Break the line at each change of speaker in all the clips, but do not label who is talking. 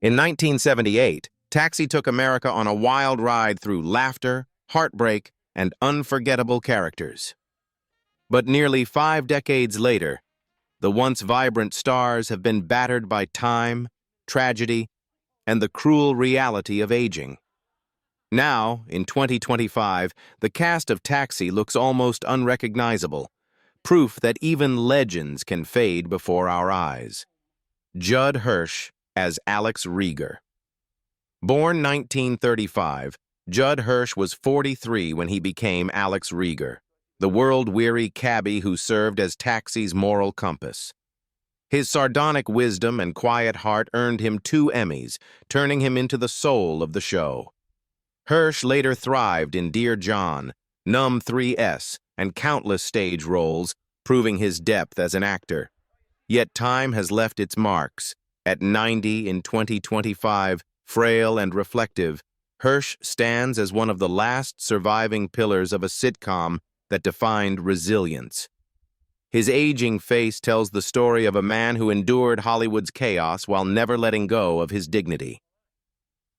In 1978, Taxi took America on a wild ride through laughter, heartbreak, and unforgettable characters. But nearly 5 decades later, the once vibrant stars have been battered by time, tragedy, and the cruel reality of aging. Now, in 2025, the cast of Taxi looks almost unrecognizable, proof that even legends can fade before our eyes. Judd Hirsch as Alex Rieger. Born 1935, Judd Hirsch was 43 when he became Alex Rieger, the world-weary cabbie who served as Taxi's moral compass. His sardonic wisdom and quiet heart earned him 2 Emmys, turning him into the soul of the show. Hirsch later thrived in Dear John, Numb 3S, and countless stage roles, proving his depth as an actor. Yet time has left its marks. At 90 in 2025, frail and reflective, Hirsch stands as one of the last surviving pillars of a sitcom that defined resilience. His aging face tells the story of a man who endured Hollywood's chaos while never letting go of his dignity.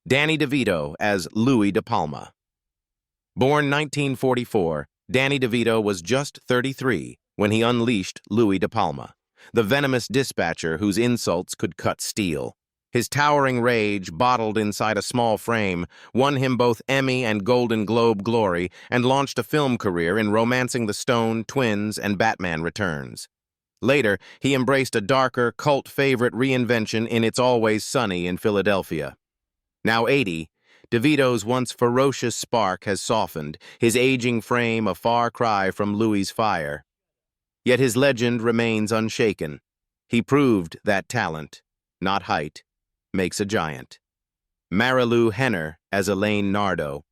Danny DeVito as Louis De Palma. Born 1944, Danny DeVito was just 33 when he unleashed Louis De Palma, the venomous dispatcher whose insults could cut steel. His towering rage, bottled inside a small frame, won him both Emmy and Golden Globe glory and launched a film career in Romancing the Stone, Twins, and Batman Returns. Later, he embraced a darker, cult favorite reinvention in It's Always Sunny in Philadelphia. Now 80, DeVito's once ferocious spark has softened, his aging frame a far cry from Louis's fire. Yet his legend remains unshaken. He proved that talent, not height, makes a giant. Marilu Henner as Elaine Nardo.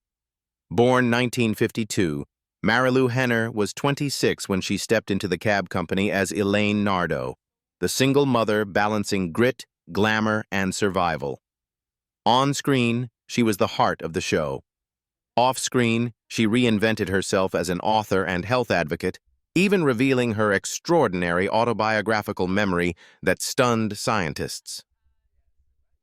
Born 1952, Marilu Henner was 26 when she stepped into the cab company as Elaine Nardo, the single mother balancing grit, glamour, and survival. On screen, she was the heart of the show. Off screen, she reinvented herself as an author and health advocate, even revealing her extraordinary autobiographical memory that stunned scientists.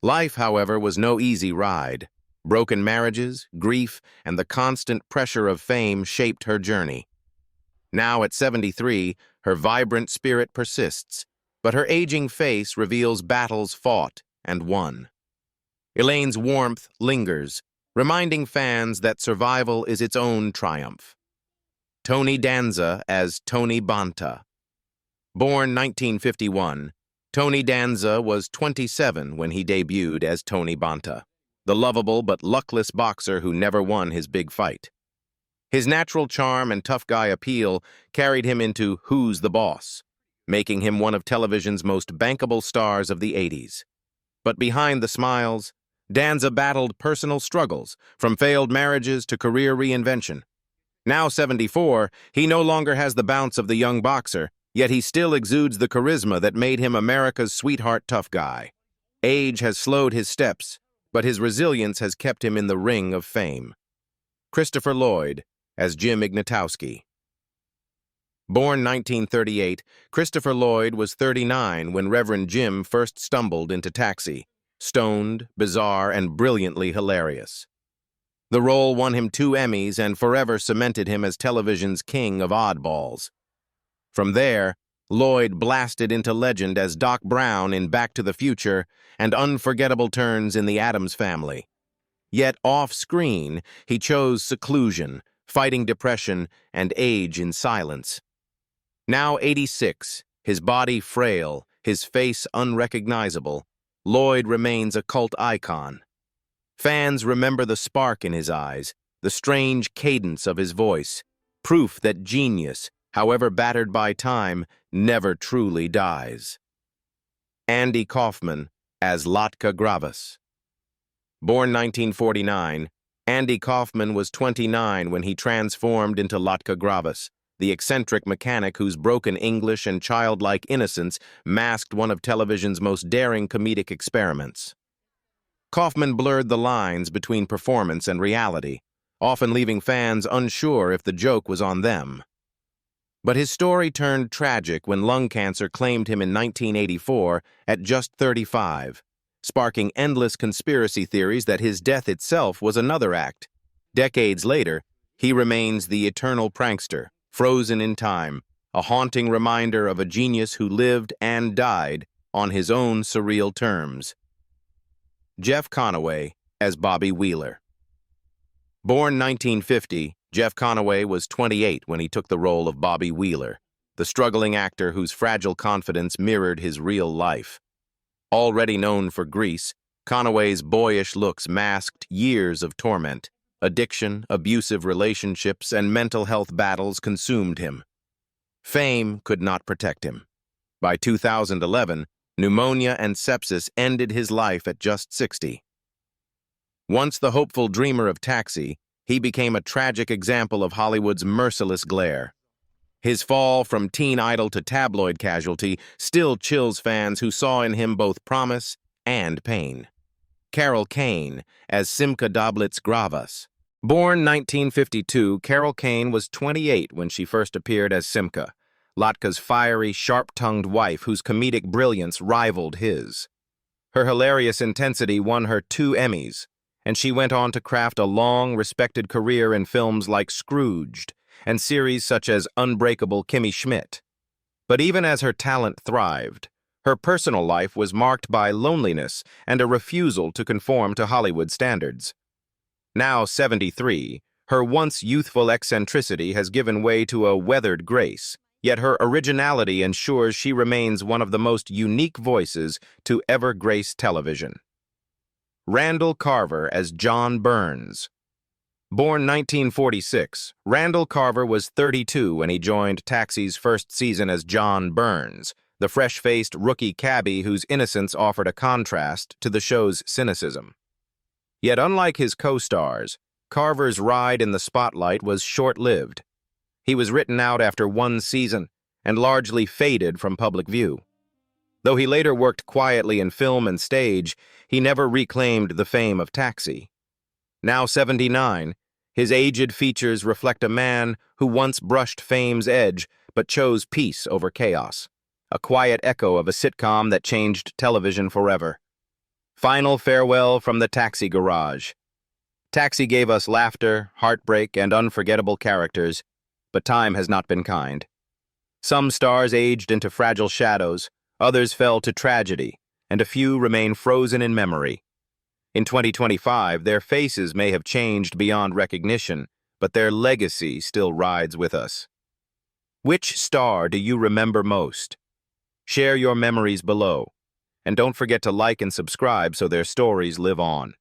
Life, however, was no easy ride. Broken marriages, grief, and the constant pressure of fame shaped her journey. Now at 73, her vibrant spirit persists, but her aging face reveals battles fought and won. Elaine's warmth lingers, reminding fans that survival is its own triumph. Tony Danza as Tony Bonta. Born 1951, Tony Danza was 27 when he debuted as Tony Bonta, the lovable but luckless boxer who never won his big fight. His natural charm and tough guy appeal carried him into Who's the Boss, making him one of television's most bankable stars of the 80s. But behind the smiles, Danza battled personal struggles, from failed marriages to career reinvention. Now 74, he no longer has the bounce of the young boxer, yet he still exudes the charisma that made him America's sweetheart tough guy. Age has slowed his steps, but his resilience has kept him in the ring of fame. Christopher Lloyd as Jim Ignatowski. Born 1938, Christopher Lloyd was 39 when Reverend Jim first stumbled into Taxi, stoned, bizarre, and brilliantly hilarious. The role won him 2 Emmys and forever cemented him as television's king of oddballs. From there, Lloyd blasted into legend as Doc Brown in Back to the Future and unforgettable turns in The Addams Family. Yet off-screen, he chose seclusion, fighting depression, and age in silence. Now 86, his body frail, his face unrecognizable, Lloyd remains a cult icon. Fans remember the spark in his eyes, the strange cadence of his voice, proof that genius, however battered by time, never truly dies. Andy Kaufman as Latka Gravas. Born 1949, Andy Kaufman was 29 when he transformed into Latka Gravas, the eccentric mechanic whose broken English and childlike innocence masked one of television's most daring comedic experiments. Kaufman blurred the lines between performance and reality, often leaving fans unsure if the joke was on them. But his story turned tragic when lung cancer claimed him in 1984 at just 35, sparking endless conspiracy theories that his death itself was another act. Decades later, he remains the eternal prankster, frozen in time, a haunting reminder of a genius who lived and died on his own surreal terms. Jeff Conaway as Bobby Wheeler. Born 1950, Jeff Conaway was 28 when he took the role of Bobby Wheeler, the struggling actor whose fragile confidence mirrored his real life. Already known for Grease, Conaway's boyish looks masked years of torment. Addiction, abusive relationships, and mental health battles consumed him. Fame could not protect him. By 2011, pneumonia and sepsis ended his life at just 60. Once the hopeful dreamer of Taxi, he became a tragic example of Hollywood's merciless glare. His fall from teen idol to tabloid casualty still chills fans who saw in him both promise and pain. Carol Kane as Simca Doblitz-Gravas. Born 1952, Carol Kane was 28 when she first appeared as Simca, Latka's fiery, sharp-tongued wife whose comedic brilliance rivaled his. Her hilarious intensity won her 2 Emmys, and she went on to craft a long, respected career in films like Scrooged and series such as Unbreakable Kimmy Schmidt. But even as her talent thrived, her personal life was marked by loneliness and a refusal to conform to Hollywood standards. Now 73, her once youthful eccentricity has given way to a weathered grace, yet her originality ensures she remains one of the most unique voices to ever grace television. Randall Carver as John Burns. Born 1946, Randall Carver was 32 when he joined Taxi's first season as John Burns, the fresh-faced rookie cabbie whose innocence offered a contrast to the show's cynicism. Yet unlike his co-stars, Carver's ride in the spotlight was short-lived. He was written out after 1 season and largely faded from public view. Though he later worked quietly in film and stage, he never reclaimed the fame of Taxi. Now 79, his aged features reflect a man who once brushed fame's edge but chose peace over chaos, a quiet echo of a sitcom that changed television forever. Final farewell from the Taxi Garage. Taxi gave us laughter, heartbreak, and unforgettable characters, but time has not been kind. Some stars aged into fragile shadows, others fell to tragedy, and a few remain frozen in memory. In 2025, their faces may have changed beyond recognition, but their legacy still rides with us. Which star do you remember most? Share your memories below, and don't forget to like and subscribe so their stories live on.